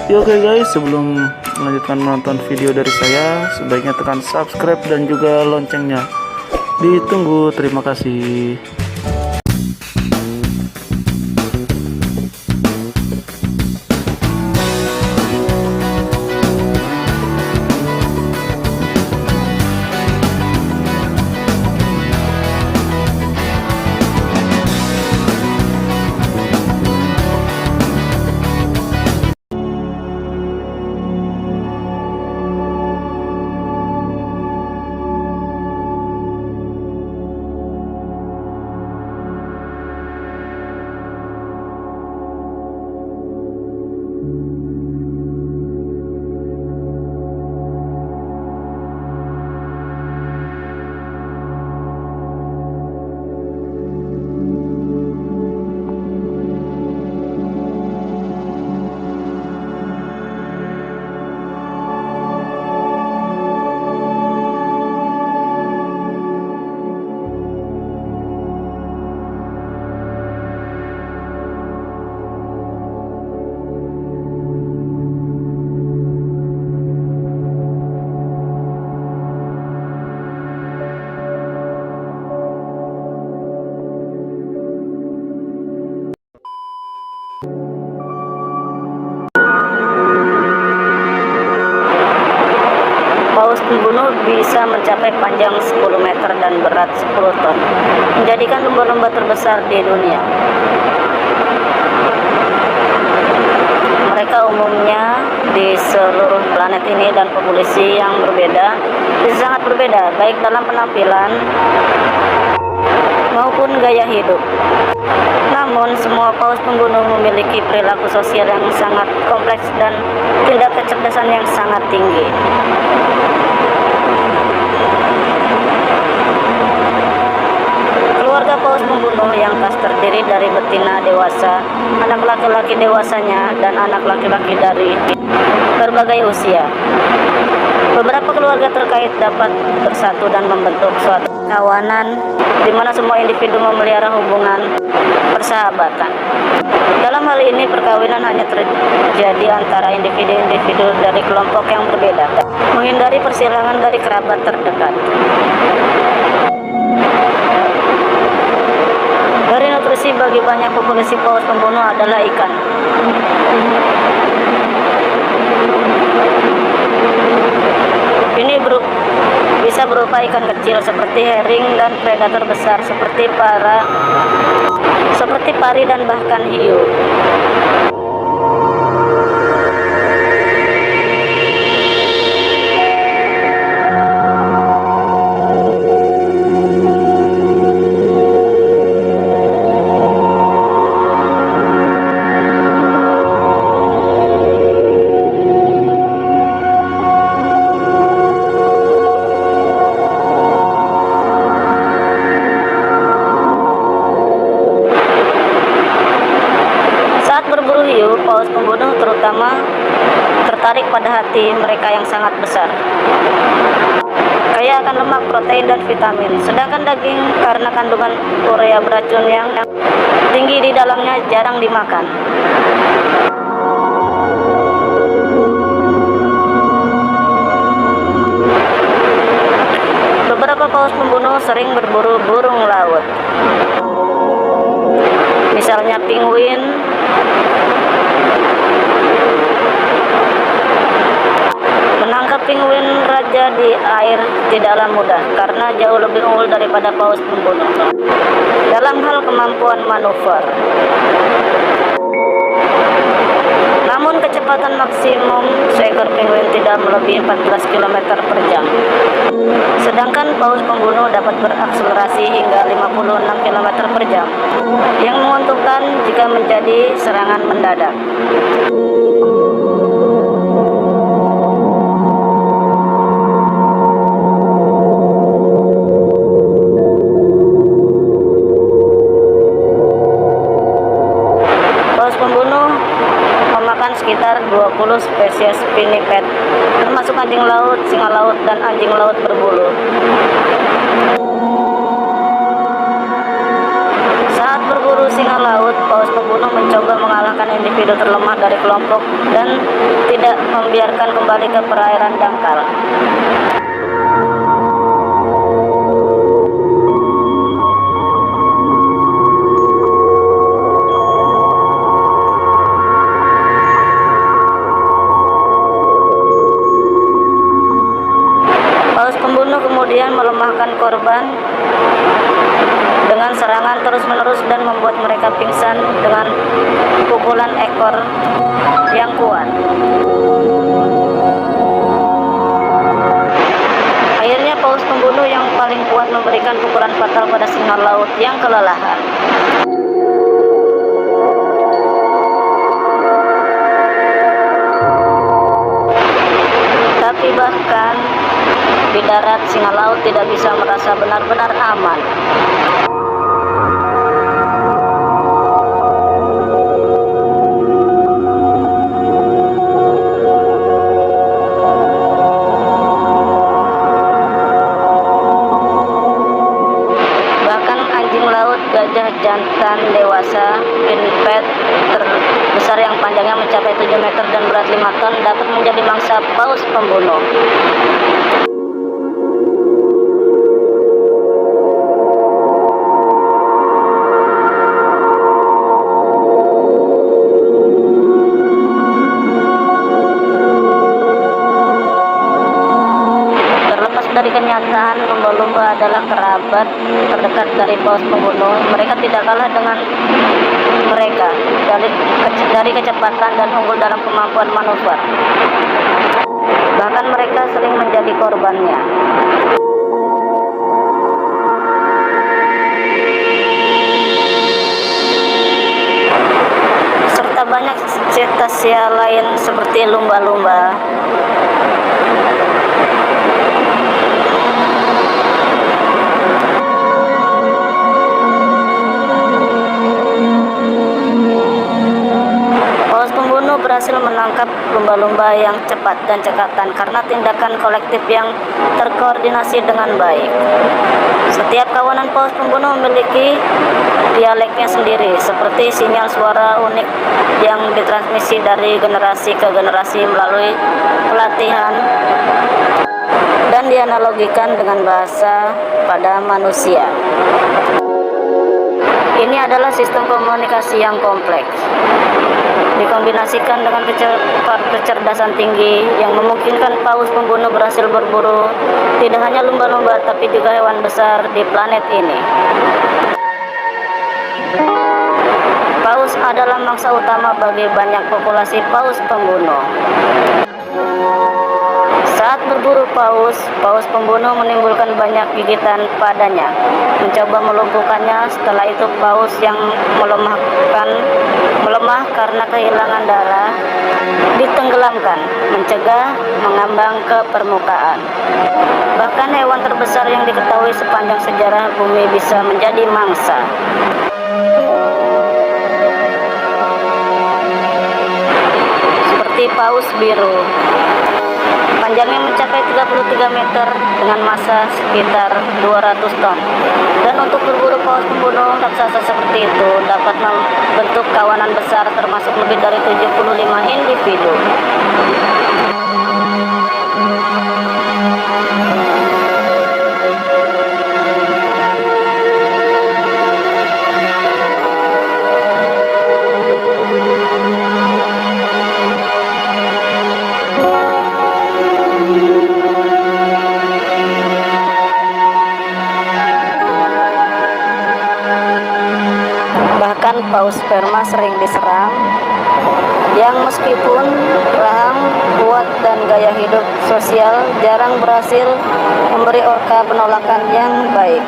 Ya oke guys, sebelum melanjutkan menonton video dari saya, sebaiknya tekan subscribe dan juga loncengnya. Ditunggu, terima kasih. Paus pembunuh bisa mencapai panjang 10 meter dan berat 10 ton, menjadikan lumba-lumba terbesar di dunia. Mereka umumnya di seluruh planet ini dan populasi yang berbeda, sangat berbeda, baik dalam penampilan maupun gaya hidup. Namun, semua paus pembunuh memiliki perilaku sosial yang sangat kompleks dan tingkat kecerdasan yang sangat tinggi. Keluarga paus pembunuh yang khas terdiri dari betina dewasa, anak laki-laki dewasanya, dan anak laki-laki dari berbagai usia. Beberapa keluarga terkait dapat bersatu dan membentuk suatu kawanan di mana semua individu memelihara hubungan persahabatan. Dalam hal ini, perkawinan hanya terjadi antara individu-individu dari kelompok yang berbeda, menghindari persilangan dari kerabat terdekat. Dari nutrisi bagi banyak populasi paus pembunuh adalah ikan. Ini bisa berupa ikan kecil seperti herring dan predator besar seperti pari dan bahkan hiu. Paus pembunuh terutama tertarik pada hati mereka yang sangat besar, kaya akan lemak, protein, dan vitamin. Sedangkan daging karena kandungan urea beracun yang tinggi di dalamnya jarang dimakan. Beberapa paus pembunuh sering berburu burung laut, misalnya penguin. Menangkap penguin raja di air tidaklah mudah karena jauh lebih unggul daripada paus pembunuh dalam hal kemampuan manuver. Namun kecepatan maksimum seekor penguin tidak melebihi 14 km per jam. Sedangkan paus pembunuh dapat berakselerasi hingga 56 km per jam, yang menguntungkan jika menjadi serangan mendadak. Sekitar 20 spesies pinniped, termasuk anjing laut, singa laut, dan anjing laut berbulu. Saat berburu singa laut, paus pembunuh mencoba mengalahkan menyelamatkan individu terlemah dari kelompok dan tidak membiarkan kembali ke perairan dangkal. Paus pembunuh kemudian melemahkan korban dengan serangan terus-menerus dan membuat mereka pingsan dengan pukulan ekor yang kuat. Akhirnya paus pembunuh yang paling kuat memberikan pukulan fatal pada singa laut yang kelelahan. Tapi bahkan di darat, singa laut tidak bisa merasa benar-benar aman. Bahkan anjing laut gajah jantan dewasa pinpet terbesar yang panjangnya mencapai 7 meter dan berat 5 ton dapat menjadi mangsa paus pembunuh. Dari kenyataan, lumba-lumba adalah kerabat terdekat dari paus pembunuh. Mereka tidak kalah dengan mereka dari kecepatan dan unggul dalam kemampuan manuver. Bahkan mereka sering menjadi korbannya. Serta banyak cetacea lain seperti lumba-lumba. Berhasil menangkap lumba-lumba yang cepat dan cekatan karena tindakan kolektif yang terkoordinasi dengan baik. Setiap kawanan paus pembunuh memiliki dialeknya sendiri, seperti sinyal suara unik yang ditransmisi dari generasi ke generasi melalui pelatihan dan dianalogikan dengan bahasa pada manusia. Ini adalah sistem komunikasi yang kompleks, dikombinasikan dengan kecerdasan tinggi yang memungkinkan paus pembunuh berhasil berburu tidak hanya lumba-lumba tapi juga hewan besar di planet ini. Paus adalah mangsa utama bagi banyak populasi paus pembunuh. Saat berburu paus pembunuh menimbulkan banyak gigitan padanya, mencoba melumpuhkannya. Setelah itu paus yang melemah karena kehilangan darah ditenggelamkan, mencegah mengambang ke permukaan. Bahkan hewan terbesar yang diketahui sepanjang sejarah bumi bisa menjadi mangsa. Seperti paus biru. Panjangnya mencapai 33 meter dengan massa sekitar 200 ton. Dan untuk berburu paus pembunuh raksasa seperti itu dapat membentuk kawanan besar termasuk lebih dari 75 individu. Bahkan paus sperma sering diserang, yang meskipun rahang, kuat, dan gaya hidup sosial jarang berhasil memberi orka penolakan yang baik.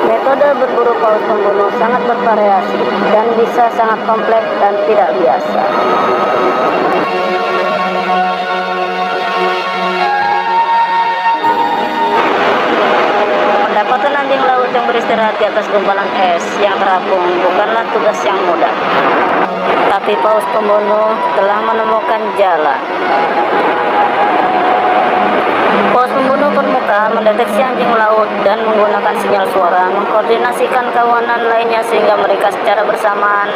Metode berburu paus pembunuh sangat bervariasi dan bisa sangat kompleks dan tidak biasa. Mendapatkan anjing laut yang beristirahat di atas gumpalan es yang terapung bukanlah tugas yang mudah. Tapi paus pembunuh telah menemukan jalan. Paus pembunuh berusaha mendeteksi anjing laut dan menggunakan sinyal suara, mengkoordinasikan kawanan lainnya sehingga mereka secara bersamaan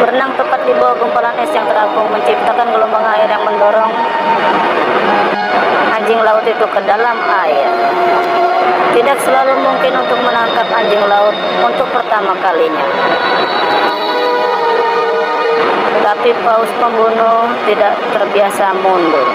berenang tepat di bawah gumpalan es yang terapung, menciptakan gelombang air yang mendorong anjing laut itu ke dalam air. Tidak selalu mungkin untuk menangkap anjing laut untuk pertama kalinya. Tapi paus pembunuh tidak terbiasa mundur.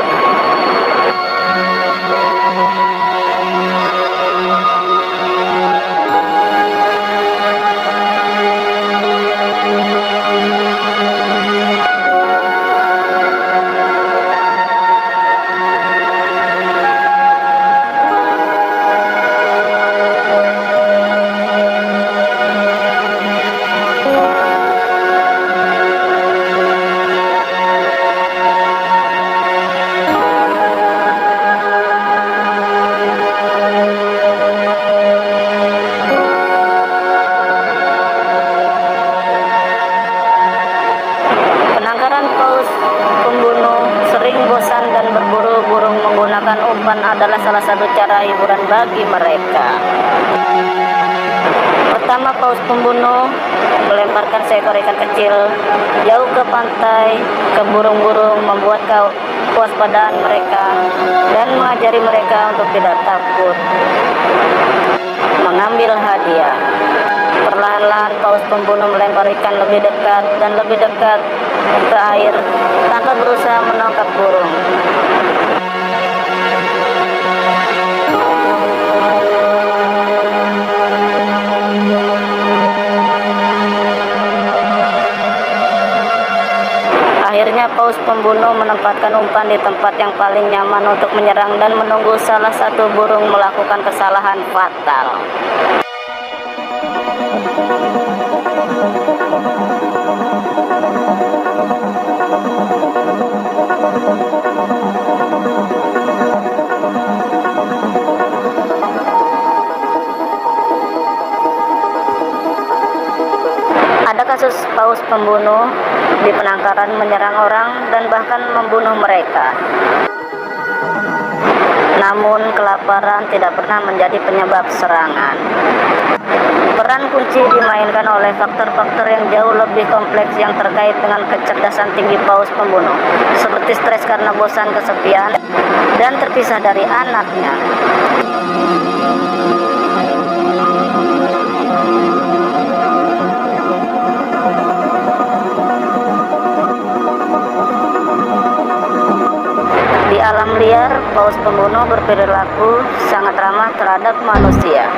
Penangkaran paus pembunuh sering bosan dan berburu burung menggunakan umpan adalah salah satu cara hiburan bagi mereka. Pertama, paus pembunuh melemparkan seekor ikan kecil jauh ke pantai, ke burung-burung, membuat kewaspadaan mereka dan mengajari mereka untuk tidak takut mengambil hadiah. Perlahan-lahan paus pembunuh melempar ikan lebih dekat dan lebih dekat ke air tanpa berusaha menangkap burung. Akhirnya paus pembunuh menempatkan umpan di tempat yang paling nyaman untuk menyerang dan menunggu salah satu burung melakukan kesalahan fatal. Ada kasus paus pembunuh di penangkaran menyerang orang dan bahkan membunuh mereka. Namun kelaparan tidak pernah menjadi penyebab serangan. Peran kunci dimainkan oleh faktor-faktor yang jauh lebih kompleks yang terkait dengan kecerdasan tinggi paus pembunuh, seperti stres karena bosan, kesepian, dan terpisah dari anaknya. Di alam liar, paus pembunuh berperilaku sangat ramah terhadap manusia.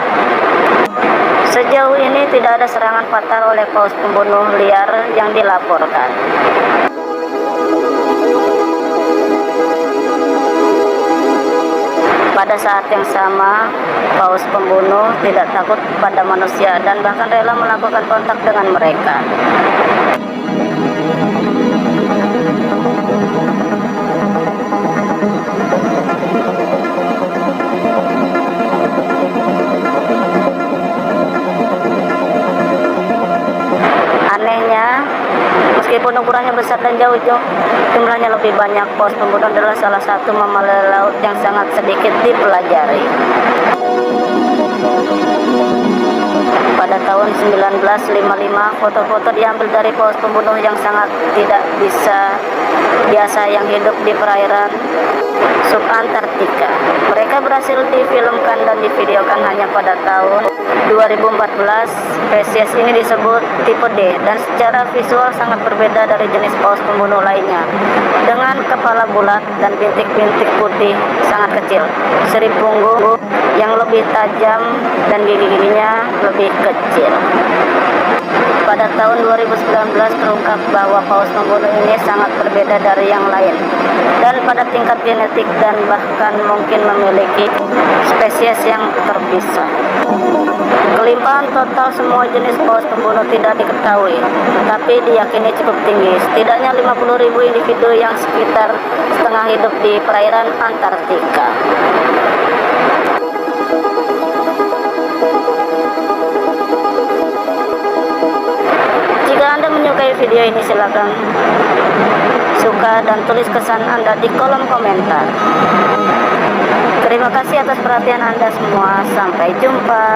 Sejauh ini tidak ada serangan fatal oleh paus pembunuh liar yang dilaporkan. Pada saat yang sama, paus pembunuh tidak takut pada manusia dan bahkan rela melakukan kontak dengan mereka. Anehnya, meskipun ukurannya besar dan jauh-jauh jumlahnya lebih banyak, paus pembunuh adalah salah satu mamalia laut yang sangat sedikit dipelajari. Pada tahun 1955, foto-foto diambil dari paus pembunuh yang sangat tidak biasa yang hidup di perairan subantartika. Mereka berhasil difilmkan dan divideokan hanya pada tahun 2014. Spesies ini disebut tipe D dan secara visual sangat berbeda dari jenis paus pembunuh lainnya, dengan kepala bulat dan bintik-bintik putih sangat kecil, seri punggung yang lebih tajam dan gigi-giginya lebih kecil. Pada tahun 2019 terungkap bahwa paus pembunuh ini sangat berbeda dari yang lain dan pada tingkat genetik dan bahkan mungkin memiliki spesies yang terpisah. Kelimpahan total semua jenis paus pembunuh tidak diketahui, tapi diyakini cukup tinggi, setidaknya 50.000 individu yang sekitar setengah hidup di perairan Antartika. Jika Anda menyukai video ini, silakan suka dan tulis kesan Anda di kolom komentar. Terima kasih atas perhatian Anda semua. Sampai jumpa.